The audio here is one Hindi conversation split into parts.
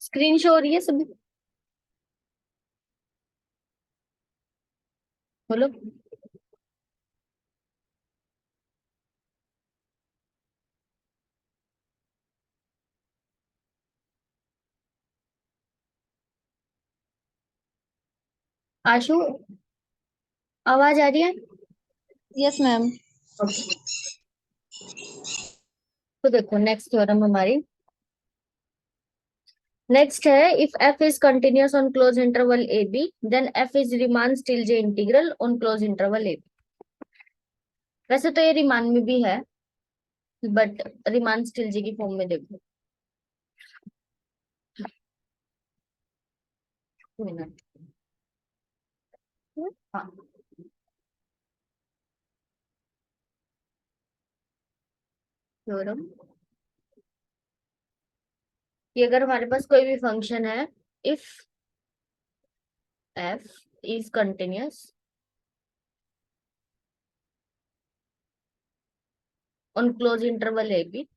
स्क्रीन शो हो रही है सभी? बोलो। आशु, आवाज आ रही है? Yes ma'am. Okay. तो देखो नेक्स्ट थ्योरम हमारी नेक्स्ट है, if F is continuous on close interval A B then F is Riemann Stieltjes integral on close interval A B. वैसे तो ये रीमान में भी है, बट रीमान स्टिल जे की फॉर्म में देखो। मिनट। हाँ, थ्योरम कि अगर हमारे पास कोई भी फंक्शन है, if F is continuous on close interval A B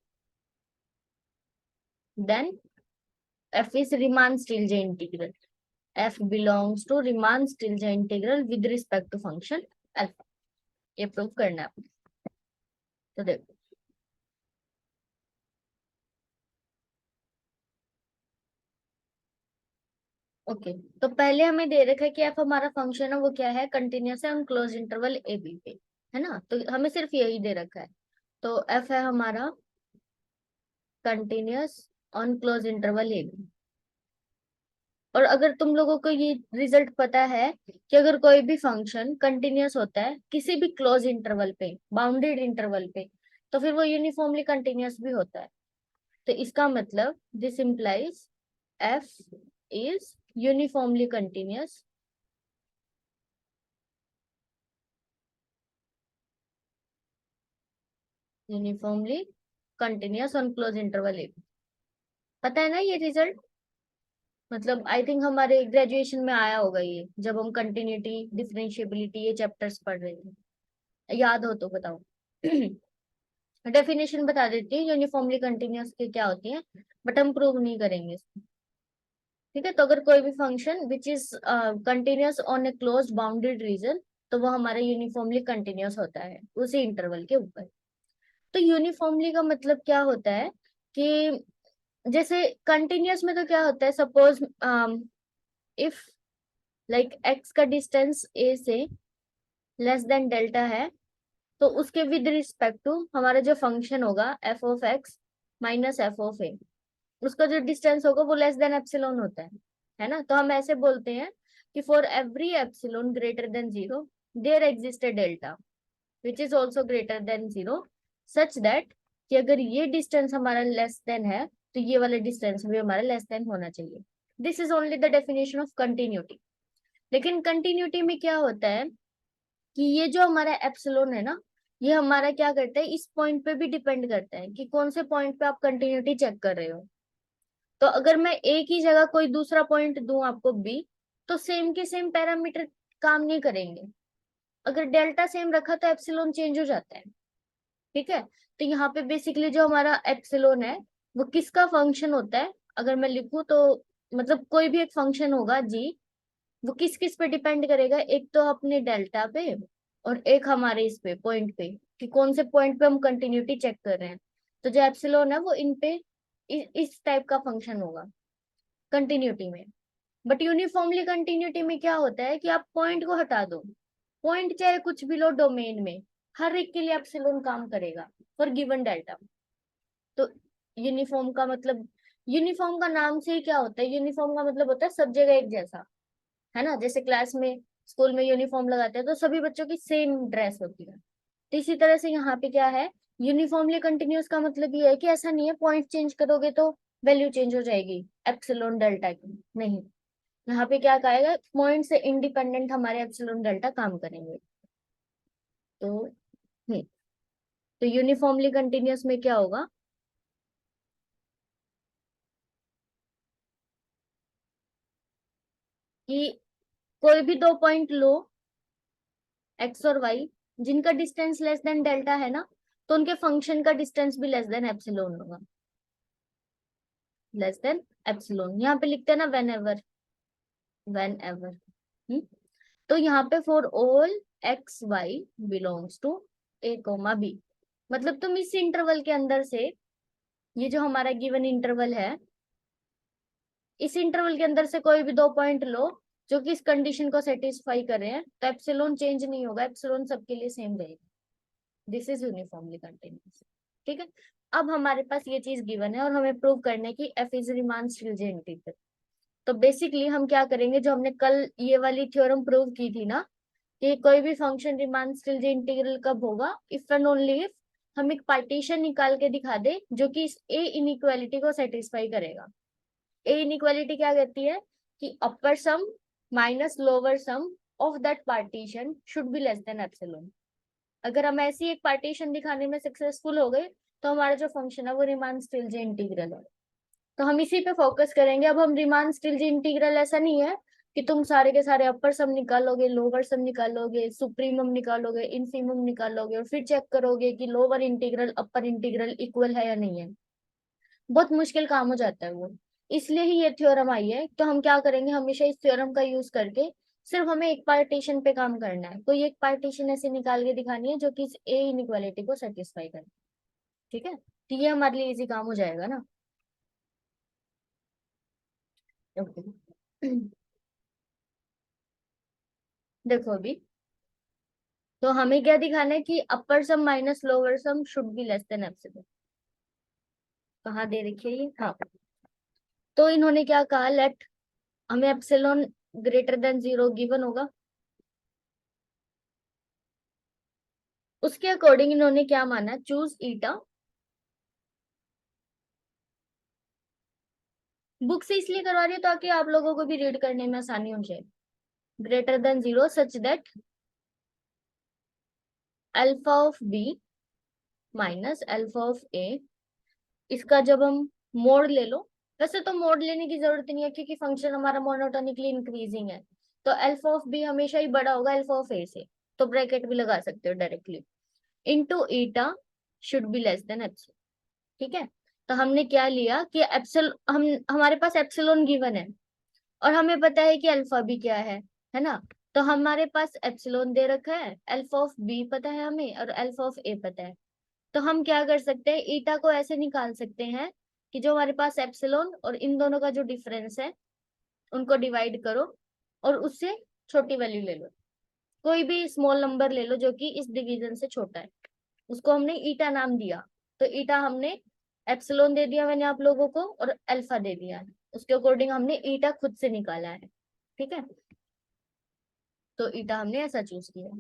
then F is Riemann Stieltjes integral. F belongs to Riemann Stieltjes integral with respect to function alpha. ये प्रूव करना है आपको। तो देखो, ओके। तो पहले हमें दे रखा है कि एफ हमारा फंक्शन है वो क्या है, कंटिन्यूअस है on close interval A B पे, है ना? तो हमें सिर्फ यही दे रखा है। तो एफ है हमारा continuous on close interval A B. और अगर तुम लोगों को ये रिजल्ट पता है कि अगर कोई भी फंक्शन कंटिन्यूअस होता है किसी भी क्लोज इंटरवल पे, बाउंडेड इंटरवल पे, तो फिर वो यूनिफॉर्मली कंटिन्यूअस भी होता है। तो इसका मतलब this implies F is uniformly continuous uniformly continuous on close interval A. पता है ना ये रिजल्ट? मतलब आई थिंक हमारे ग्रेजुएशन में आया होगा ये, जब हम कंटिन्यूटी डिफरेंशिएबिलिटी ये चैप्टर्स पढ़ रहे थे। याद हो तो बताओ। डेफिनेशन बता देती है यूनिफॉर्मली कंटिन्यूअस की क्या होती है, बट हम प्रूव नहीं करेंगे इसको। ठीक है, तो अगर कोई भी function which is continuous on A close bounded reason, तो वो हमारा यूनिफॉर्मली कंटिन्यूअस होता है उसी इंटरवल के ऊपर। तो यूनिफॉर्मली का मतलब क्या होता है कि जैसे कंटिन्यूअस में तो क्या होता है, सपोज इफ लाइक एक्स का डिस्टेंस ए से लेस देन डेल्टा है, तो उसके विद रिस्पेक्ट टू हमारा जो फंक्शन होगा F of X minus F of A, उसका जो डिस्टेंस होगा वो लेस देन एप्सिलॉन होता है ना? तो हम ऐसे बोलते हैं कि for every epsilon greater than zero there exist a delta which is also greater than zero, such that कि अगर ये डिस्टेंस हमारा लेस देन है तो ये वाला डिस्टेंस भी हमारा लेस देन होना चाहिए। This is only the definition of continuity. लेकिन कंटिन्यूटी में क्या होता है कि ये जो हमारा एप्सिलॉन है ना, ये हमारा क्या करता है, इस पॉइंट पे भी डिपेंड करता है कि कौन से पॉइंट पे आप कंटिन्यूटी चेक कर रहे हो। तो अगर मैं एक ही जगह कोई दूसरा पॉइंट दूं आपको बी, तो सेम के सेम पैरामीटर काम नहीं करेंगे। अगर डेल्टा सेम रखा तो एप्सिलॉन चेंज हो जाता है। ठीक है, तो यहाँ पे बेसिकली जो हमारा एप्सिलॉन है वो किसका फंक्शन होता है, अगर मैं लिखूं तो मतलब कोई भी एक फंक्शन होगा जी, वो किस किस पे डिपेंड करेगा, एक तो अपने डेल्टा पे और एक हमारे इस पे पॉइंट पे, कि कौन से पॉइंट पे हम कंटिन्यूटी चेक कर रहे हैं। तो जो एप्सिलॉन है वो इन पे इस टाइप का फंक्शन होगा कंटिन्यूटी में। बट यूनिफॉर्मली कंटिन्यूटी में क्या होता है कि आप पॉइंट को हटा दो, पॉइंट चाहे कुछ भी लो डोमेन में, हर एक के लिए एप्सिलॉन काम करेगा फॉर गिवन डेल्टा। तो यूनिफॉर्म का मतलब, यूनिफॉर्म का नाम से ही क्या होता है, यूनिफॉर्म का मतलब होता है सब जगह एक जैसा, है ना? जैसे क्लास में स्कूल में यूनिफॉर्म लगाते हैं तो सभी बच्चों की सेम ड्रेस होती है। तो इसी तरह से यहाँ पे क्या है, यूनिफॉर्मली कंटिन्यूअस का मतलब ये है कि ऐसा नहीं है पॉइंट चेंज करोगे तो वैल्यू चेंज हो जाएगी एप्सिलॉन डेल्टा की, नहीं। यहाँ पे क्या कहेगा, पॉइंट से इंडिपेंडेंट हमारे एप्सिलॉन डेल्टा काम करेंगे। तो तो यूनिफॉर्मली कंटिन्यूअस में क्या होगा कि कोई भी दो पॉइंट लो, एक्स और वाई, जिनका डिस्टेंस लेस देन डेल्टा है ना, तो उनके फंक्शन का डिस्टेंस भी लेस देन एप्सिलॉन होगा, लेस देन एप्सिलॉन। यहाँ पे लिखते हैं ना वेन एवर। तो यहाँ पे for all X Y belongs to A comma B, मतलब तुम इस इंटरवल के अंदर से, ये जो हमारा गिवन इंटरवल है, इस इंटरवल के अंदर से कोई भी दो पॉइंट लो जो कि इस कंडीशन को सेटिस्फाई कर रहे हैं, तो एप्सिलॉन चेंज नहीं होगा, एप्सिलॉन सबके लिए सेम रहेगा। This is uniformly continuous. ठीक है, अब हमारे पास ये चीज गिवन है और हमें प्रूव करना है कि F is Riemann Stieltjes integral. तो बेसिकली हम क्या करेंगे, जो हमने कल ये वाली थ्योरम प्रूव की थी ना, कि कोई भी फंक्शन रीमान स्टिल्जे इंटीग्रल कब होगा, इफ एंड ओनली इफ हम एक पार्टीशन निकाल के दिखा दे जो कि इस ए इनइक्वालिटी को सेटिस्फाई करेगा। ए इनइक्वालिटी क्या कहती है कि upper sum minus lower sum of that partition should be less than epsilon. अगर हम ऐसी एक पार्टीशन दिखाने में सक्सेसफुल हो गए तो हमारा जो फंक्शन है वो रीमान स्टिल्जे इंटीग्रल है। तो हम इसी पे फोकस करेंगे। अब हम रीमान स्टिल्जे इंटीग्रल ऐसा नहीं है कि तुम सारे के सारे अपर सम निकालोगे, लोअर सम निकालोगे, सुप्रीमम निकालोगे, इनफीमम निकालोगे और फिर चेक करोगे कि lower integral upper integral equal है या नहीं है। बहुत मुश्किल काम हो जाता है वो, इसलिए ही ये थ्योरम आई है। तो हम क्या करेंगे, हमेशा इस थ्योरम का यूज करके सिर्फ हमें एक पार्टीशन पे काम करना है, कोई एक पार्टीशन ऐसे निकाल के दिखानी है जो कि इस ए इनइक्वालिटी को सेटिस्फाई करे। ठीक है, तो ये हमारे लिए इजी काम हो जाएगा ना। ओके देखो अभी, तो हमें क्या दिखाना है कि upper sum minus lower sum should be less than epsilon. कहाँ दे रखी है ये, हाँ। तो इन्होंने क्या कहा, लेट हमें एप्सिलॉन ग्रेटर देन 0 गिवन होगा, उसके अकॉर्डिंग इन्होंने क्या माना, चूज ईटा। बुक से इसलिए करवा रही है ताकि आप लोगों को भी रीड करने में आसानी हो जाए। Greater than 0 such that alpha of B minus alpha of A, इसका जब हम मोड ले लो, वैसे तो मोड लेने की जरूरत नहीं है क्योंकि फंक्शन हमारा मोनोटोनिकली इंक्रीजिंग है, तो अल्फा ऑफ बी हमेशा ही बड़ा होगा अल्फा ऑफ ए से, तो ब्रैकेट भी लगा सकते हो directly, into eta should be less than epsilon. ठीक है, तो हमने क्या लिया कि एप्सिल हम हमारे पास एप्सिलॉन गिवन है और हमें पता है कि अल्फा भी क्या है ना। तो हमारे पास एप्सिलॉन दे रखा है, अल्फा ऑफ बी पता है हमें और अल्फा ऑफ ए पता है। तो हम क्या कर सकते हैं, ईटा को ऐसे निकाल सकते हैं कि जो हमारे पास एप्सिलॉन और इन दोनों का जो डिफरेंस है उनको डिवाइड करो और उससे छोटी वैल्यू ले लो, कोई भी स्मॉल नंबर ले लो जो कि इस डिवीजन से छोटा है, उसको हमने ईटा नाम दिया। तो ईटा हमने एप्सिलॉन दे दिया मैंने आप लोगों को और अल्फा दे दिया है, उसके अकॉर्डिंग हमने ईटा खुद से निकाला है। ठीक है, तो ईटा हमने ऐसा चूज किया।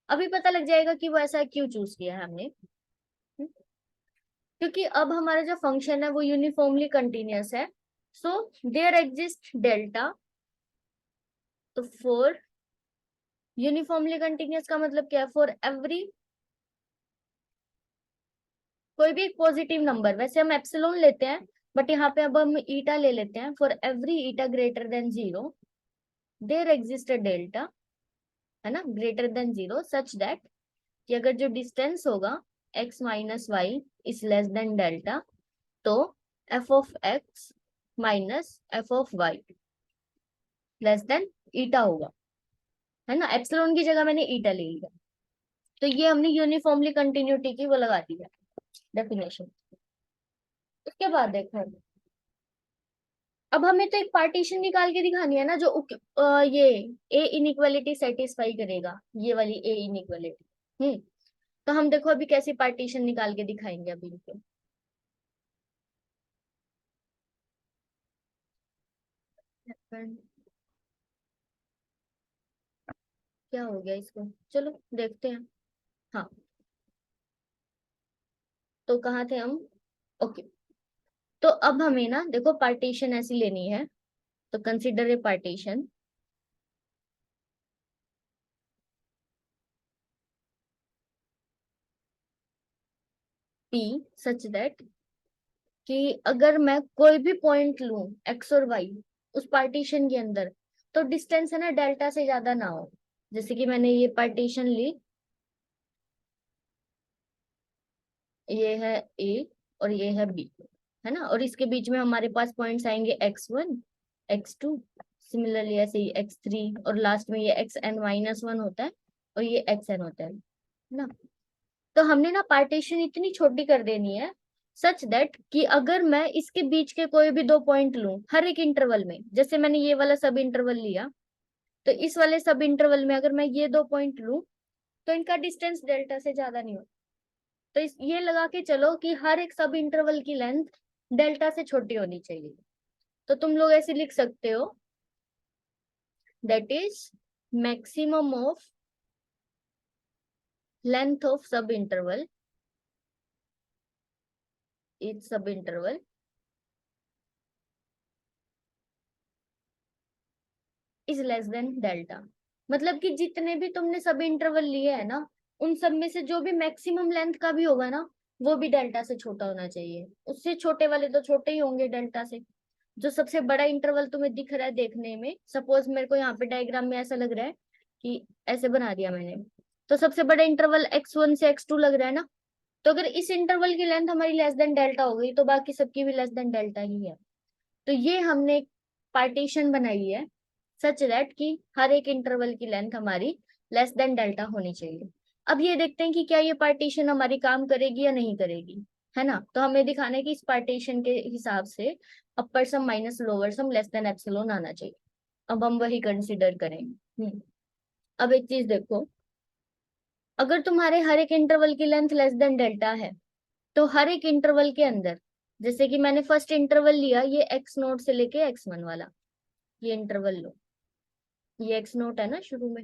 अभी पता लग जाएगा कि वो ऐसा क्यों चूज किया है हमने। क्योंकि अब हमारा जो फंक्शन है वो यूनिफॉर्मली कंटिन्यूअस है, सो देयर एग्जिस्ट डेल्टा। तो फॉर यूनिफॉर्मली कंटिन्यूअस का मतलब क्या है, फॉर एवरी कोई भी एक पॉजिटिव नंबर, वैसे हम एप्सिलॉन लेते हैं बट यहाँ पे अब हम ईटा ले लेते हैं, for every eta greater than 0 there exist a delta, है ना, ग्रेटर देन 0 सच दैट कि अगर जो डिस्टेंस होगा x minus Y is less than delta, तो F of X minus F of Y less than eta होगा, है ना। एप्सिलॉन की जगह मैंने ईटा ले लिया, तो ये हमने यूनिफॉर्मली कंटिन्यूटी की वो लगा दी है डेफिनेशन। उसके बाद देखो, अब हमें तो एक पार्टीशन निकाल के दिखानी है ना जो ये ए इनइक्वालिटी सेटिस्फाई करेगा, ये वाली ए इनइक्वालिटी। तो हम देखो अभी कैसी पार्टीशन निकाल के दिखाएंगे अभी इनको। क्या हो गया इसको, चलो देखते हैं। हाँ, तो कहाँ थे हम, ओके। तो अब हमें ना देखो पार्टीशन ऐसी लेनी है, तो consider a partition P such that कि अगर मैं कोई भी पॉइंट लूं एक्स और वाई उस पार्टीशन के अंदर, तो डिस्टेंस है ना डेल्टा से ज्यादा ना हो। जैसे कि मैंने ये पार्टीशन ली ये है ए और ये है बी, है ना। और इसके बीच में हमारे पास पॉइंट्स आएंगे x1 x2, सिमिलरली ऐसे ही x3, और लास्ट में ये xn-1 होता है और ये xn होता है ना। तो हमने ना पार्टीशन इतनी छोटी कर देनी है सच दैट कि अगर मैं इसके बीच के कोई भी दो पॉइंट लूं हर एक इंटरवल में, जैसे मैंने ये वाला सब इंटरवल लिया, तो इस वाले सब इंटरवल में अगर मैं ये दो पॉइंट लूं तो इनका डिस्टेंस डेल्टा से ज्यादा नहीं होता। तो ये लगा के चलो कि हर एक सब इंटरवल की लेंथ डेल्टा से छोटी होनी चाहिए। तो तुम लोग ऐसे लिख सकते हो, that is maximum of length of सब इंटरवल, each सब interval is less than delta. मतलब कि जितने भी तुमने सब इंटरवल लिए है ना, उन सब में से जो भी मैक्सिमम लेंथ का भी होगा ना, वो भी डेल्टा से छोटा होना चाहिए। उससे छोटे वाले तो छोटे ही होंगे डेल्टा से। जो सबसे बड़ा इंटरवल तुम्हें दिख रहा है देखने में, सपोज मेरे को यहाँ पे डायग्राम में ऐसा लग रहा है कि ऐसे बना दिया मैंने, तो सबसे बड़ा इंटरवल x1 से x2 लग रहा है ना। तो अगर इस इंटरवल की लेंथ हमारी लेस देन डेल्टा हो गई तो बाकी सबकी भी लेस देन डेल्टा ही है। तो ये हमने पार्टीशन बनाई है सच दैट कि हर एक इंटरवल की लेंथ हमारी लेस देन डेल्टा होनी चाहिए। अब ये देखते हैं कि क्या ये पार्टीशन हमारी काम करेगी या नहीं करेगी, है ना। तो हमें दिखाना है कि इस पार्टीशन के हिसाब से upper sum minus lower sum less than epsilon आना चाहिए। अब हम वही कंसिडर करेंगे। अब एक चीज देखो, अगर तुम्हारे हर एक इंटरवल की लेंथ लेस देन डेल्टा है, तो हर एक इंटरवल के अंदर, जैसे कि मैंने फर्स्ट इंटरवल लिया ये x0 से लेके x1 वाला, ये इंटरवल लो, ये x0 है ना शुरू में।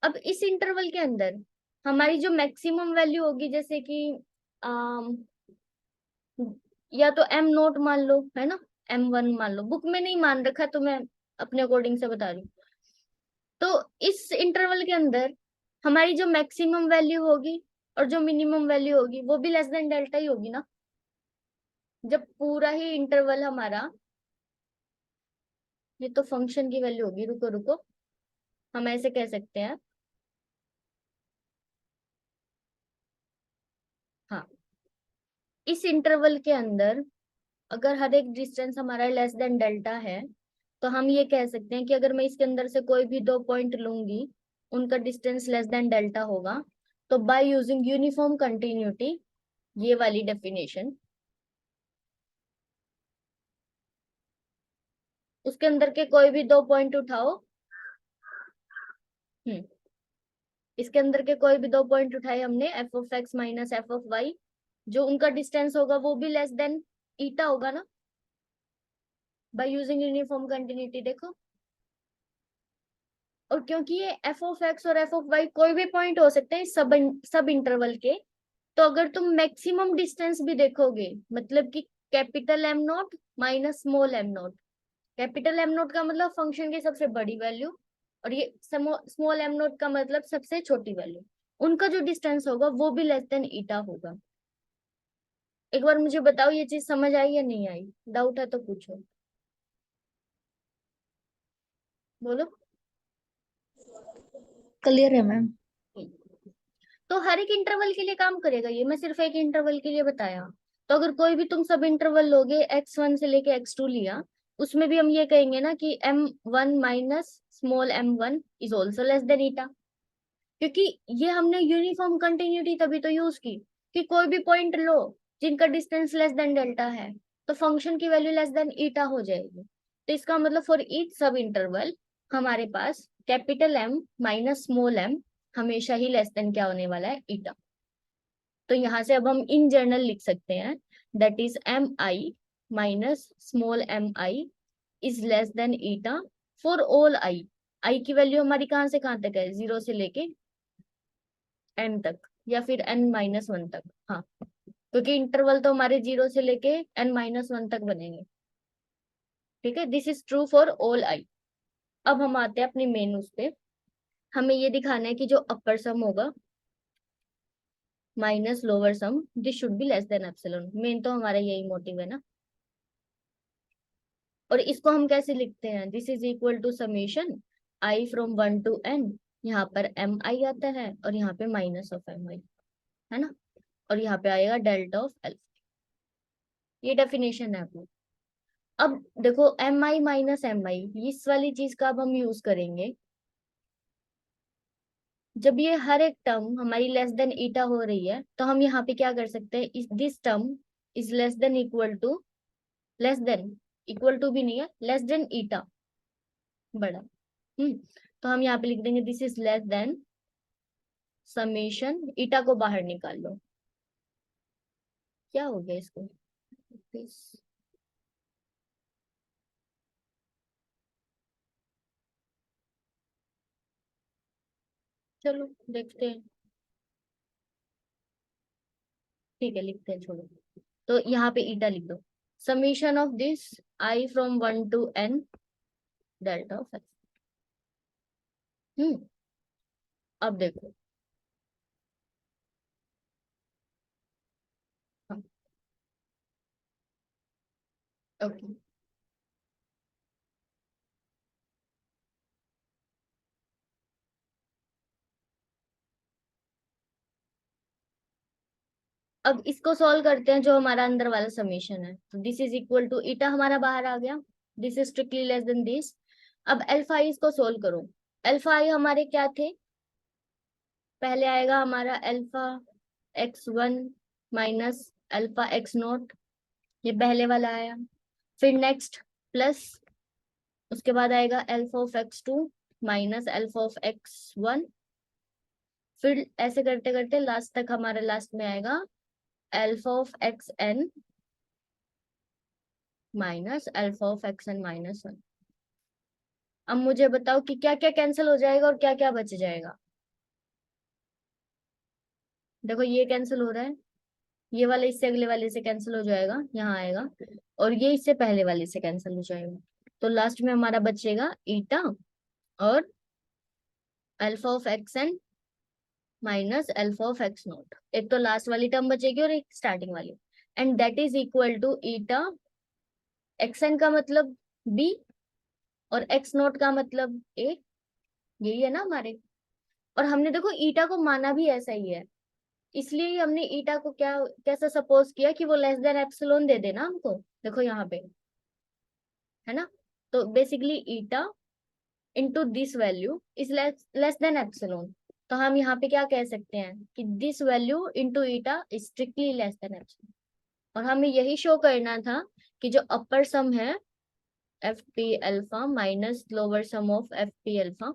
अब इस इंटरवल के अंदर हमारी जो मैक्सिमम वैल्यू होगी, जैसे कि आम, या तो m0 मान लो, है ना, m1 मान लो, बुक में नहीं मान रखा तो मैं अपने अकॉर्डिंग से बता रही हूँ। तो इस इंटरवल के अंदर हमारी जो मैक्सिमम वैल्यू होगी और जो मिनिमम वैल्यू होगी वो भी लेस देन डेल्टा ही होगी ना। जब पूरा ही इंटरवल हमारा, ये तो फंक्शन की वैल्यू होगी, रुको रुको, हम ऐसे कह सकते हैं, हाँ, इस इंटरवल के अंदर अगर हर एक डिस्टेंस हमारा लेस देन डेल्टा है, तो हम ये कह सकते हैं कि अगर मैं इसके अंदर से कोई भी दो पॉइंट लूंगी उनका डिस्टेंस लेस देन डेल्टा होगा। तो बाय यूजिंग यूनिफॉर्म कंटिन्यूटी, ये वाली डेफिनेशन, उसके अंदर के कोई भी दो पॉइंट उठाओ, हम्म इसके अंदर के कोई भी दो पॉइंट उठाए हमने, F of X minus F of Y, जो उनका डिस्टेंस होगा वो भी लेस देन ईटा होगा ना, बाय यूजिंग यूनिफॉर्म कंटिन्यूटी। देखो, और क्योंकि ये एफ ऑफ एक्स और एफ ऑफ वाई कोई भी पॉइंट हो सकते हैं सब सब इंटरवल के, तो अगर तुम मैक्सिमम डिस्टेंस भी देखोगे, मतलब कि capital M naught minus small M naught, capital M naught का मतलब फंक्शन की सबसे बड़ी वैल्यू, और ये स्मॉल एम नोट का मतलब सबसे छोटी वैल्यू, उनका जो डिस्टेंस होगा वो भी लेस देन ईटा होगा। एक बार मुझे बताओ ये चीज समझ आई या नहीं आई, डाउट है तो पूछो, बोलो। क्लियर है मैम। तो हर एक इंटरवल के लिए काम करेगा ये, मैं सिर्फ एक इंटरवल के लिए बताया। तो अगर कोई भी तुम सब इंटरवल लोगे x1 से लेके x2 लिया, उसमें भी हम ये कहेंगे ना कि m1 minus small m1 is also less than eta, क्योंकि ये हमने यूनिफॉर्म कंटिन्यूटी तभी तो यूज की कि कोई भी पॉइंट लो जिनका डिस्टेंस लेस देन डेल्टा है, तो फंक्शन की वैल्यू लेस देन ईटा हो जाएगी। तो इसका मतलब फॉर ईच सब इंटरवल हमारे पास capital M minus small M हमेशा ही लेस देन क्या होने वाला है, ईटा। तो यहाँ से अब हम इन जनरल लिख सकते हैं, that is M I minus small M I is less than eta for all I. I की वैल्यू हमारी कहाँ से कहाँ तक है, 0 से लेके एन तक, या फिर n-1 तक, हाँ, क्योंकि इंटरवल तो हमारे 0 से लेके n-1 तक बनेंगे। ठीक है, this is true for all आई। अब हम आते हैं अपनी मेन उस पे, हमें ये दिखाना है कि जो अपर सम होगा minus lower some this should be less than epsilon. Main तो हमारा यही मोटिव है ना। और इसको हम कैसे लिखते हैं, this is equal to summation I from 1 to n, यहाँ पर एम आई आता है और यहाँ पे माइनस ऑफ एम आई, है ना। और यहाँ पे आएगा डेल्टा ऑफ एल्फा। ये डेफिनेशन है अपनी। अब देखो एम आई माइनस एम आई, इस वाली चीज का अब हम यूज करेंगे जब ये हर एक टर्म हमारी लेस देन ईटा हो रही है। तो हम यहाँ पे क्या कर सकते हैं, इस this term is less than equal to, less than equal to भी नहीं है, लेस देन ईटा बड़ा। तो हम यहाँ पे लिख देंगे this is less than summation, eta को बाहर निकाल लो। क्या हो गया इसको, This- चलो देखते हैं। ठीक है लिखते हैं, छोड़ो। तो यहाँ पे ईटा लिख दो, summation of this I from 1 to n delta of X. हम्म अब देखो, ओके। अब इसको सॉल्व करते हैं, जो हमारा अंदर वाला समीशन है। तो दिस इज इक्वल टू ईटा हमारा बाहर आ गया, this is strictly less then this. अब अल्फा आई इसको सोल्व करो। अल्फा आई हमारे क्या थे, पहले आएगा हमारा alpha x1 minus alpha x0, ये पहले वाला आया। फिर नेक्स्ट प्लस, उसके बाद आएगा alpha of x2 minus alpha of x1। फिर ऐसे करते करते लास्ट तक हमारा लास्ट में आएगा alpha of xn minus alpha of xn minus 1। अब मुझे बताओ कि क्या क्या कैंसिल हो जाएगा और क्या क्या बच जाएगा। देखो ये कैंसिल हो रहा है, ये वाला इससे अगले वाले से कैंसिल हो जाएगा, यहाँ आएगा। और ये इससे पहले वाले से कैंसिल हो जाएगा। तो लास्ट में हमारा बचेगा ईटा और alpha of X N minus alpha of X naught. एक तो लास्ट वाली टर्म बचेगी और एक स्टार्टिंग वाली। And that is equal to eta, X N का मतलब बी और एक्स नोट का मतलब ए। यही है ना हमारे। और हमने देखो ईटा को माना भी ऐसा ही है, इसलिए ही हमने ईटा को क्या कैसे सपोज किया कि वो लेस देन एप्सिलॉन दे देना हमको। देखो यहाँ पे है ना। तो basically eta into this value is less than epsilon. तो हम यहाँ पे क्या कह सकते हैं कि this value into eta is strictly less than epsilon. और हमें यही शो करना था कि जो अपर सम है F P alpha minus lower sum of F P alpha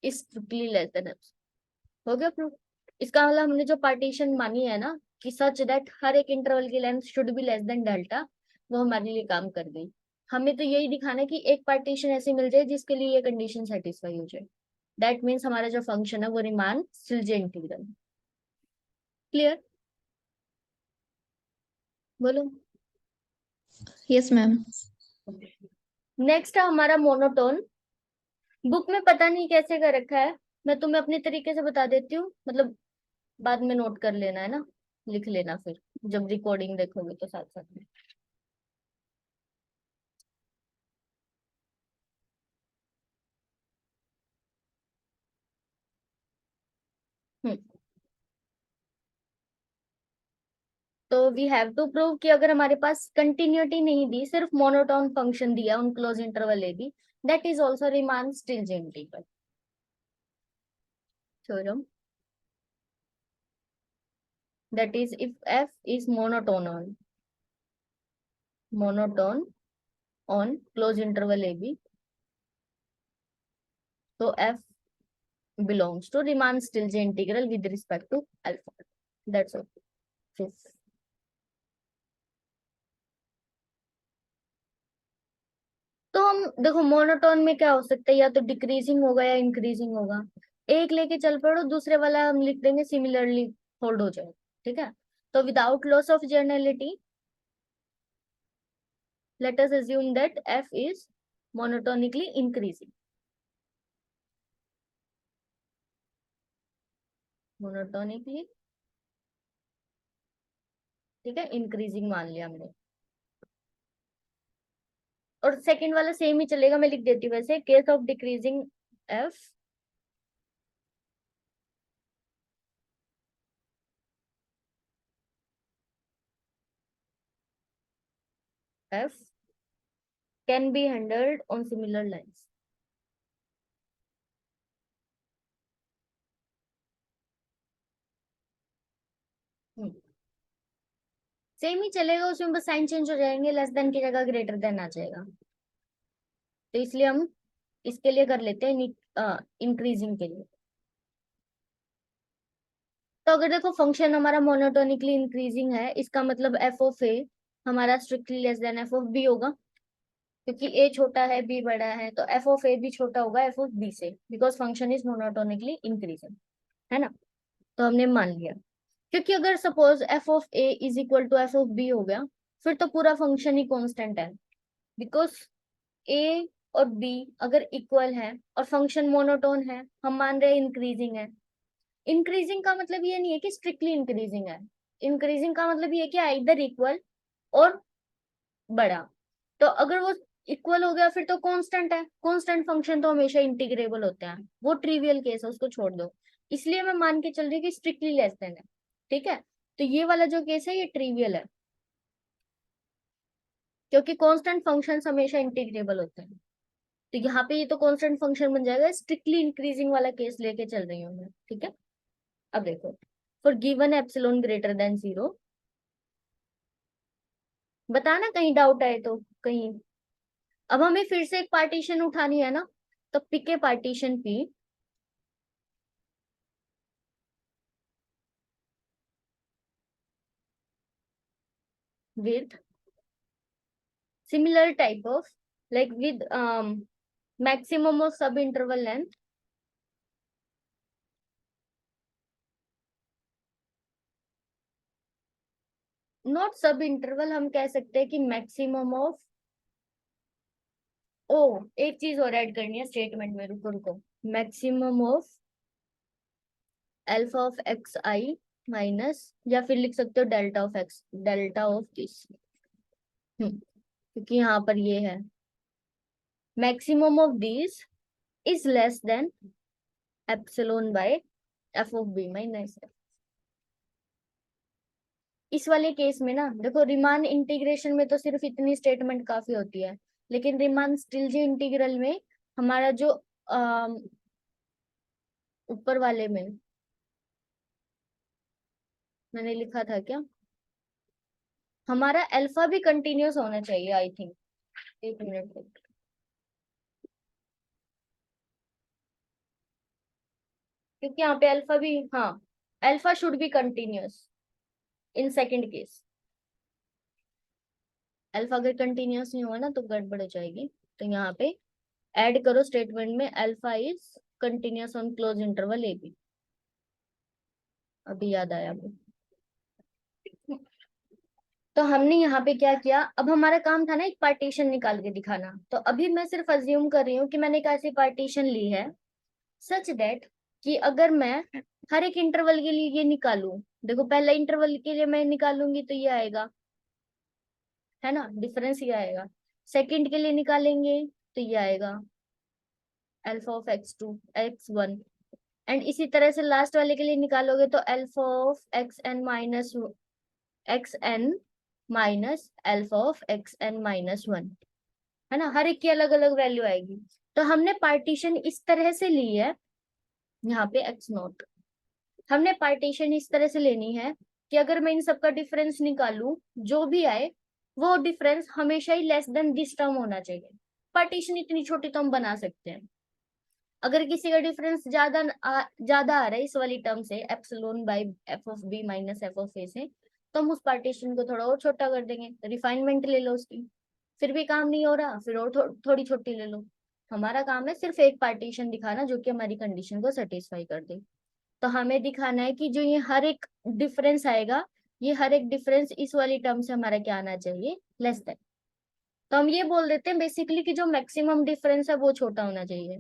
is strictly less than epsilon. हो गया प्रूफ। इसका मतलब हमने जो पार्टीशन मानी है ना कि सच दैट हर एक इंटरवल की length should be less than delta, वो हमारे लिए काम कर गई। हमें तो यही दिखाना है कि एक पार्टीशन ऐसी मिल जाए जिसके लिए ये कंडीशन सेटिस्फाई हो जाए। दैट मीन्स हमारा जो फंक्शन है वो रिमान सिल्जे इंटीग्रल। क्लियर, बोलो। Yes ma'am. नेक्स्ट है हमारा मोनोटोन। बुक में पता नहीं कैसे कर रखा है, मैं तुम्हें अपने तरीके से बता देती हूँ, मतलब बाद में नोट कर लेना है ना, लिख लेना फिर जब रिकॉर्डिंग देखोगे तो साथ साथ में। हम्म तो वी हैव टू प्रूव कि अगर हमारे पास कंटिन्यूटी नहीं दी, सिर्फ मोनोटोन फंक्शन दिया on closed interval A B, that is also Riemann Stieltjes integral theorem. That is if F is monotone on close interval A B, तो F belongs to Riemann Stieltje integral with respect to alpha. That's all. Fifth. तो हम देखो मोनोटोन में क्या हो सकता है, या तो डिक्रीजिंग होगा या इंक्रीजिंग होगा। एक लेके चल पड़ो, दूसरे वाला हम लिख देंगे सिमिलरली होल्ड हो जाए। ठीक है। तो without loss of generality let us assume that f is monotonically increasing, monotonically, ठीक है, इंक्रीजिंग मान लिया हमने। और सेकंड वाला सेम ही चलेगा, मैं लिख देती हूँ वैसे, case of decreasing F f can be handled on similar lines. Same ही चलेगा, उसमें बस साइन चेंज हो जाएंगे, लेस देन की जगह ग्रेटर देन आ जाएगा। तो इसलिए हम इसके लिए कर लेते हैं इंक्रीजिंग के लिए। तो अगर देखो फंक्शन हमारा मोनोटोनिकली इंक्रीजिंग है, इसका मतलब एफ ऑफ ए हमारा strictly less than F of B होगा, क्योंकि ए छोटा है बी बड़ा है, तो एफ ऑफ ए भी छोटा होगा एफ ऑफ बी से, because function is monotonically increasing, है ना। तो हमने मान लिया, क्योंकि अगर suppose F of A is equal to F of B हो गया, फिर तो पूरा फंक्शन ही कांस्टेंट है, बिकॉज ए और बी अगर इक्वल है और फंक्शन मोनोटोन है, हम मान रहे हैं इंक्रीजिंग है। इंक्रीजिंग का मतलब ये नहीं है कि स्ट्रिक्टली इंक्रीजिंग है, इंक्रीजिंग का मतलब ये है कि आइदर इक्वल और बड़ा। तो अगर वो इक्वल हो गया फिर तो कांस्टेंट है, कांस्टेंट फंक्शन तो हमेशा इंटीग्रेबल होते हैं, वो ट्रिवियल केस है, उसको छोड़ दो। इसलिए मैं मान के चल रही हूँ कि स्ट्रिक्टली लेस देन है, ठीक है। तो ये वाला जो केस है ये ट्रिवियल है, क्योंकि कांस्टेंट फंक्शंस हमेशा इंटीग्रेबल होते हैं। तो यहाँ पे ये तो कांस्टेंट फंक्शन बन जाएगा, स्ट्रिक्टली इंक्रीजिंग वाला केस लेके चल रही हूँ मैं, ठीक है। अब देखो, for given epsilon greater than 0, बताना कहीं डाउट आए तो कहीं। अब हमें फिर से एक पार्टीशन उठानी है ना, तो pick a partition P with similar type of, like with maximum of sub interval length, not सब इंटरवल, हम कह सकते हैं कि मैक्सिमम ऑफ, ओ एक चीज और ऐड करनी है स्टेटमेंट में, रुको रुको, maximum of alpha of X I minus, या फिर लिख सकते हो delta of X, delta of this, क्योंकि यहाँ पर ये है maximum of this is less than epsilon by F of B minus F. इस वाले केस में ना देखो, रिमान इंटीग्रेशन में तो सिर्फ इतनी स्टेटमेंट काफी होती है, लेकिन रिमान स्टिलजी इंटीग्रल में हमारा जो ऊपर वाले में मैंने लिखा था क्या, हमारा अल्फा भी कंटिन्यूस होना चाहिए आई थिंक, एक मिनट तक, क्योंकि यहाँ पे अल्फा भी, हाँ alpha should be continuous in second case. Alpha अगर कंटिन्यूस नहीं हुआ ना तो गड़बड़ हो जाएगी। तो यहाँ पे ऐड करो स्टेटमेंट में, alpha is continuous on close interval A B, अभी याद आया मुझे। तो हमने यहाँ पे क्या किया, अब हमारा काम था ना एक पार्टीशन निकाल के दिखाना, तो अभी मैं सिर्फ अज्यूम कर रही हूँ कि मैंने एक ऐसी पार्टीशन ली है सच दैट कि अगर मैं हर एक इंटरवल के लिए ये निकालूं, देखो पहला इंटरवल के लिए मैं निकालूंगी तो ये आएगा, है ना, डिफरेंस ये आएगा। सेकंड के लिए निकालेंगे तो ये आएगा alpha of x2 x1, and इसी तरह से लास्ट वाले के लिए निकालोगे तो alpha of xn minus alpha of xn-1, है ना, हर एक की अलग अलग वैल्यू आएगी। तो हमने पार्टीशन इस तरह से ली है, यहाँ पे x0, हमने पार्टीशन इस तरह से लेनी है कि अगर मैं इन सबका डिफरेंस निकालूं, जो भी आए वो डिफरेंस हमेशा ही लेस देन दिस टर्म होना चाहिए। पार्टीशन इतनी छोटी तो हम बना सकते हैं, अगर किसी का डिफरेंस ज्यादा आ रहा है इस वाली टर्म से, epsilon by F of B minus F of A से, तो हम उस पार्टीशन को थोड़ा और छोटा कर देंगे, रिफाइनमेंट ले लो उसकी। फिर भी काम नहीं हो रहा, फिर और थोड़ी छोटी ले लो। हमारा काम है सिर्फ एक पार्टीशन दिखाना जो कि हमारी कंडीशन को सेटिस्फाई कर दे। तो हमें दिखाना है कि जो ये हर एक डिफरेंस आएगा, ये हर एक डिफरेंस इस वाली टर्म से हमारा क्या आना चाहिए, लेस देन। तो हम ये बोल देते हैं बेसिकली कि जो मैक्सिमम डिफरेंस है वो छोटा होना चाहिए,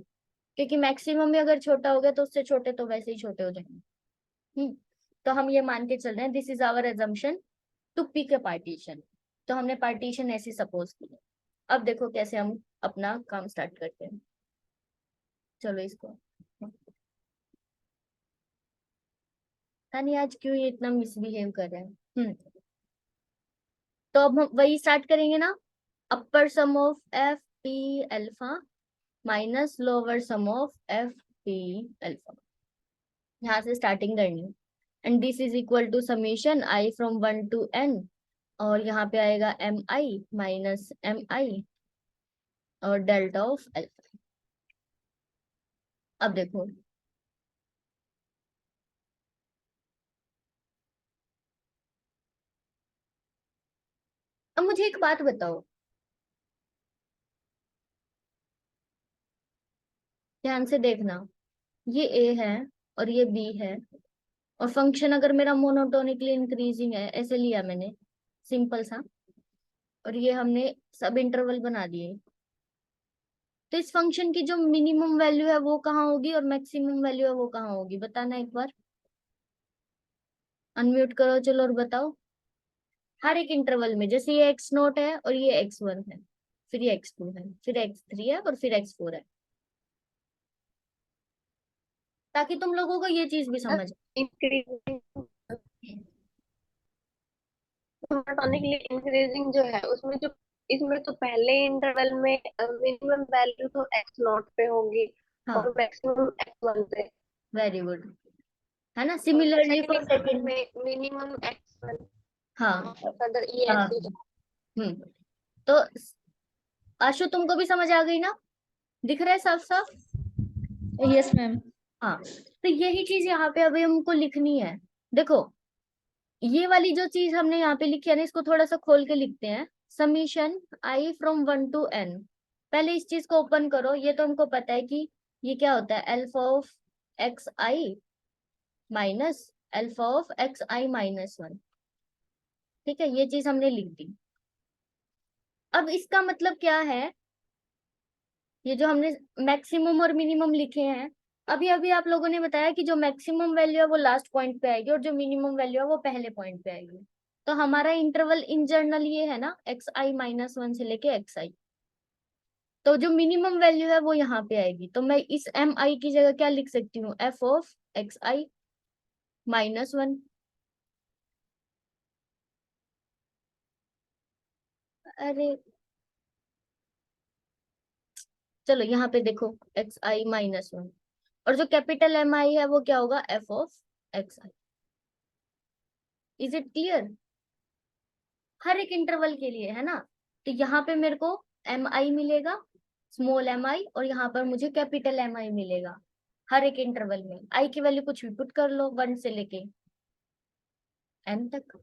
क्योंकि मैक्सिमम में अगर छोटा हो गया तो उससे छोटे तो वैसे ही छोटे हो जाएंगे। तो हम ये मान के चल रहे हैं, this is our assumption to pick a partition. तो हमने पार्टीशन ऐसी सपोज की है। अब देखो कैसे हम अपना काम स्टार्ट करते हैं, चलो इसको, पता नहीं आज क्यों ये इतना मिसबिहेव कर रहे हैं। तो अब हम वही स्टार्ट करेंगे ना, upper sum of F P alpha minus lower sum of F P alpha, यहाँ से स्टार्टिंग करनी है। And this is equal to summation I from 1 to n, और यहाँ पे आएगा M I minus M I और डेल्टा ऑफ अल्फा। अब देखो, अब मुझे एक बात बताओ, ध्यान से देखना, ये ए है और ये बी है, और फंक्शन अगर मेरा मोनोटोनिकली इंक्रीजिंग है, ऐसे लिया मैंने सिंपल सा, और ये हमने सब इंटरवल बना दिए, तो इस फंक्शन की जो मिनिमम वैल्यू है वो कहाँ होगी और मैक्सिमम वैल्यू है वो कहाँ होगी, बताना एक बार। अनम्यूट करो चलो और बताओ। हर एक इंटरवल में, जैसे ये एक्स नोट है और ये एक्स वन है, फिर ये एक्स टू है, फिर एक्स थ्री है और फिर एक्स फोर है, ताकि तुम लोगों को ये चीज भी समझ इंक्रीजिंग मोनोटोनिकली इंक्रीजिंग जो है उसमें जो इसमें तो पहले इंटरवल में मिनिमम वैल्यू तो एक्स नॉट पे होगी हाँ, और मैक्सिमम एक्स वन पे, वेरी गुड, है ना। और similarly second for interval second, में मिनिमम एक्स वन हाँ और फर्दर ये हाँ, ऐसे तो आशु तुमको भी समझ आ गई ना, दिख रहा है साफ साफ। Yes ma'am. हाँ, तो यही चीज यहाँ पे अभी हमको लिखनी है। देखो, ये वाली जो चीज हमने यहाँ पे लिखी है ना, इसको थोड़ा सा खोल के लिखते हैं। Summation I from 1 to n, पहले इस चीज को ओपन करो। ये तो हमको पता है कि ये क्या होता है, alpha of X I minus alpha of X I minus one. ठीक है, ये चीज हमने लिख दी। अब इसका मतलब क्या है, ये जो हमने मैक्सिमम और मिनिमम लिखे हैं, अभी अभी आप लोगों ने बताया कि जो मैक्सिमम वैल्यू है वो लास्ट पॉइंट पे आएगी और जो मिनिमम वैल्यू है वो पहले पॉइंट पे आएगी। तो हमारा इंटरवल इन जनरल ये है ना, एक्स आई माइनस वन से लेके एक्स आई, तो जो मिनिमम वैल्यू है वो यहाँ पे आएगी। तो मैं इस एम आई की जगह क्या लिख सकती हूँ, F of X I minus one. अरे चलो यहाँ पे देखो, एक्स आई माइनस वन, और जो कैपिटल एम आई है वो क्या होगा, F of X I. Is it clear, हर एक इंटरवल के लिए, है ना। तो यहाँ पे मेरे को एम आई मिलेगा, स्मॉल एम आई, और यहाँ पर मुझे कैपिटल एम आई मिलेगा। हर एक इंटरवल में आई की वैल्यू कुछ भी पुट कर लो, 1 से लेके एन तक।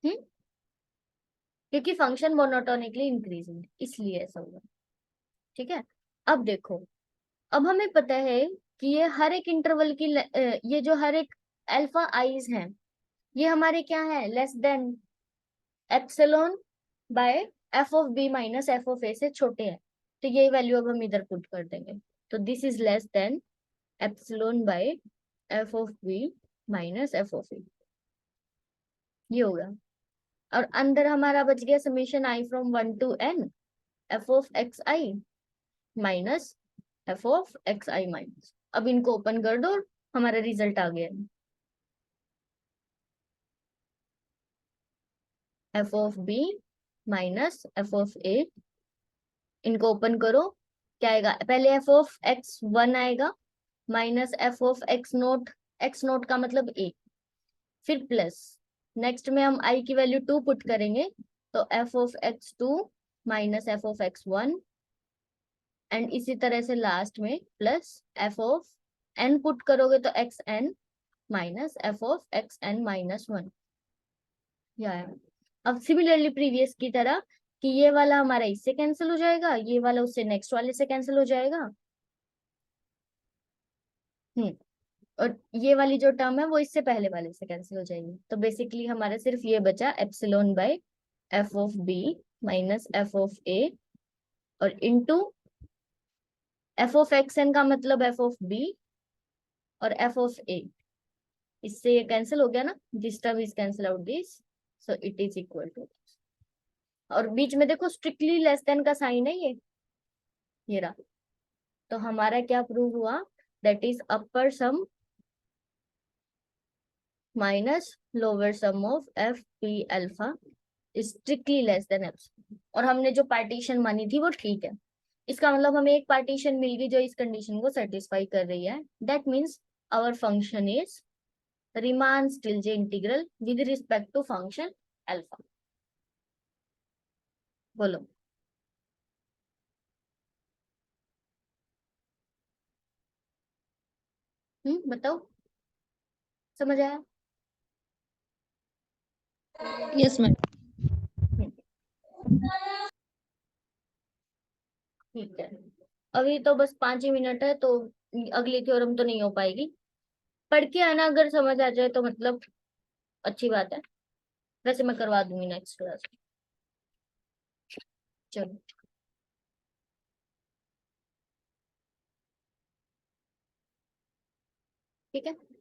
हम्म, क्योंकि फंक्शन मोनोटोनिकली इंक्रीजिंग है इसलिए ऐसा हुआ। ठीक है, अब देखो, अब हमें पता है कि ये हर एक इंटरवल की ये जो हर एक अल्फा आईज हैं, ये हमारे क्या है, less than epsilon by F of B minus F of A से छोटे हैं। तो ये वैल्यू अब हम इधर पुट कर देंगे। तो this is less than epsilon by F of B minus F of A, ये होगा। और अंदर हमारा बच गया summation I from 1 to n F of X I minus F of X I minus. अब इनको ओपन कर दो, हमारा रिजल्ट आ गया, F of B minus F of A. इनको ओपन करो, क्या आएगा, पहले एफ ऑफ एक्स वन आएगा minus F of X note का मतलब ए, फिर प्लस, नेक्स्ट में हम आई की वैल्यू 2 पुट करेंगे, तो F of X two minus F of X one, and इसी तरह से लास्ट में plus F of N put करोगे तो X N minus F of X N minus one. अब सिमिलरली प्रीवियस की तरह कि ये वाला हमारा इससे कैंसिल हो जाएगा, ये वाला उससे नेक्स्ट वाले से कैंसिल हो जाएगा। और ये वाली जो टर्म है वो इससे पहले वाले से कैंसिल हो जाएगी। तो बेसिकली हमारा सिर्फ ये बचा epsilon by F of B minus F of A, और into F of X N का मतलब एफ ऑफ बी और एफ ऑफ ए, इससे ये कैंसिल हो गया ना, this term is cancel out this, so it is equal to, और बीच में देखो स्ट्रिक्टली लेस देन का साइन है ये रहा। तो हमारा क्या प्रूव हुआ, that is upper sum minus lower sum of F P alpha strictly less than epsilon, और हमने जो पार्टीशन मानी थी वो ठीक है। इसका मतलब हमें एक पार्टीशन मिल गई जो इस कंडीशन को सेटिस्फाई कर रही है। That means our function is Riemann Stieltjes integral with respect to function alpha. बोलो। बताओ, समझ आया? Yes, ma'am. हम्म, ठीक है। अभी तो बस 5 ही मिनट है, तो अगली थ्योरम तो नहीं हो पाएगी। पढ़ के आना, अगर समझ आ जाए तो मतलब अच्छी बात है, वैसे मैं करवा दूंगी नेक्स्ट क्लास। चलो, ठीक है।